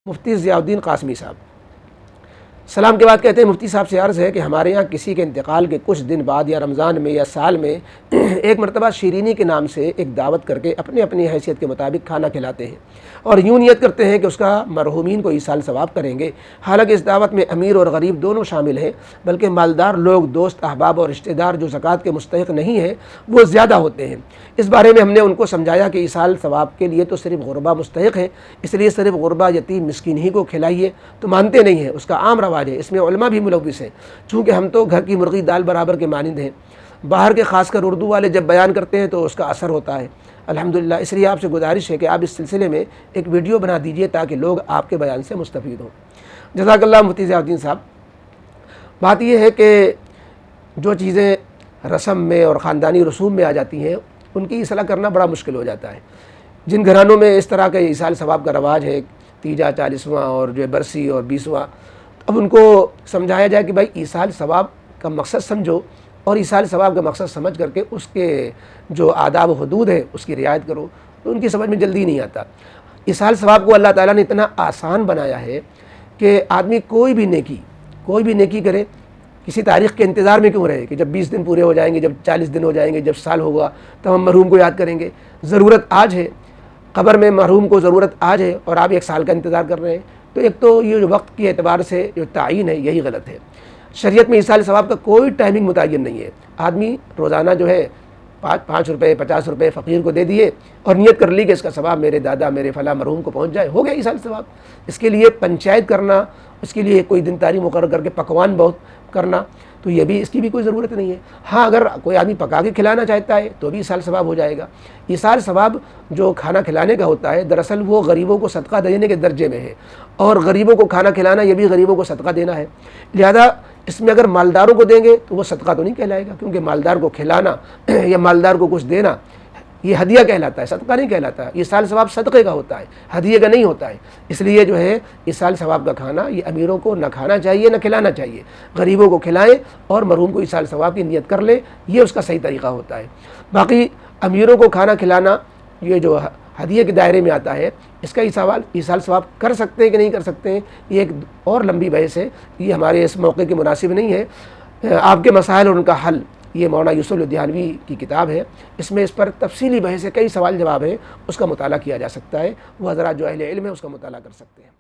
मुफ्ती ज़ियाउद्दीन क़ासमी साहब सलाम के बाद कहते हैं, मुफ्ती साहब से अर्ज़ है कि हमारे यहाँ किसी के इंतकाल के कुछ दिन बाद या रमज़ान में या साल में एक मरतबा शीरीनी के नाम से एक दावत करके अपने अपनी हैसियत के मुताबिक खाना खिलाते हैं और यूँ नियत करते हैं कि उसका मरहूमीन को ईसाल सवाब करेंगे। हालांकि इस दावत में अमीर और गरीब दोनों शामिल हैं, बल्कि मालदार लोग, दोस्त, अहबाब और रिश्तेदार जो ज़कात के मुस्तहिक़ नहीं हैं वो ज़्यादा होते हैं। इस बारे में हमने उनको समझाया कि ईसाल सवाब के लिए तो सिर्फ गुरबा मुस्तहिक़ है, इसलिए सिर्फ गुरबा, यतीम, मिस्कीन ही को खिलाइए, तो मानते नहीं हैं। उसका आम रवाज है, इसमें उलमा भी मुलव्विस हैं। चूँकि हम तो घर की मुर्गी दाल बराबर के मानिंद हैं। बाहर के ख़ासकर उर्दू वाले जब बयान करते हैं तो उसका असर होता है अल्हम्दुलिल्लाह। इसलिए आपसे गुजारिश है कि आप इस सिलसिले में एक वीडियो बना दीजिए ताकि लोग आपके बयान से मुस्तफ़ीद हों। जज़ाकल्लाह मुफ्ती ज़ियाउद्दीन साहब। बात यह है कि जो चीज़ें रस्म में और ख़ानदानी रसूम में आ जाती हैं उनकी इसलाह करना बड़ा मुश्किल हो जाता है। जिन घरानों में इस तरह के ईसाल सवाब का रवाज है, तीजा, 40वां और जो बरसी और 20वां, अब उनको समझाया जाए कि भाई ईसाल सवाब का मकसद समझो और ईसाल सवाब का मकसद समझ करके उसके जो आदाब व हदूद है उसकी रियायत करो, तो उनकी समझ में जल्दी नहीं आता। ईसाल सवाब को अल्लाह ताला ने इतना आसान बनाया है कि आदमी कोई भी नेकी करे, किसी तारीख़ के इंतज़ार में क्यों रहे कि जब 20 दिन पूरे हो जाएंगे, जब 40 दिन हो जाएंगे, जब साल होगा तब हम मरहूम को याद करेंगे। ज़रूरत आज है, क़ब्र में मरहूम को ज़रूरत आज है और आप 1 साल का इंतज़ार कर रहे हैं। तो एक तो ये जो वक्त के एतबार से जो तायीन है यही गलत है। शरीयत में ईसाल सवाब का कोई टाइमिंग मुतय्यन नहीं है। आदमी रोज़ाना जो है 5 रुपये 50 रुपये फ़कीर को दे दिए और नियत कर ली कि इसका सवाब मेरे दादा, मेरे फला मरहूम को पहुँच जाए, हो गया ईसाल सवाब। इसके लिए पंचायत करना, उसके लिए कोई दिन तारीख मुकर्रर करके पकवान बहुत करना, तो ये भी, इसकी भी कोई ज़रूरत नहीं है। हाँ, अगर कोई आदमी पका के खिलाना चाहता है तो भी ईसाल सवाब हो जाएगा। ईसाल सवाब जो खाना खिलाने का होता है दरअसल वो गरीबों को सदका देने के दर्जे में है और गरीबों को खाना खिलाना ये भी गरीबों को सदका देना है। लिहाजा इसमें अगर मालदारों को देंगे तो वो सदका तो नहीं कहलाएगा, क्योंकि मालदार को खिलाना या मालदार को कुछ देना ये हदिया कहलाता है, सदका नहीं कहलाता। ईसाल सवाब सदक़े का होता है, हदिये का नहीं होता है। इसलिए जो है ईसाल सवाब का खाना ये अमीरों को न खाना चाहिए न खिलाना चाहिए, गरीबों को खिलाएं और मरहूम को ईसाल सवाब की नियत कर ले, ये उसका सही तरीक़ा होता है। बाकी अमीरों को खाना खिलाना ये जो हदिये के दायरे में आता है, इसका ईसाल सवाब कर सकते हैं कि नहीं कर सकते हैं, ये एक और लंबी बहस है। ये हमारे इस मौके के मुनासिब नहीं है। आपके मसाइल और उनका हल, ये मौलाना यूसुफ लुधियानवी की किताब है, इसमें इस पर तफसीली बहस है, कई सवाल जवाब है, उसका मुताला किया जा सकता है। वो हज़रात जो अहले इल्म है उसका मुताला कर सकते हैं।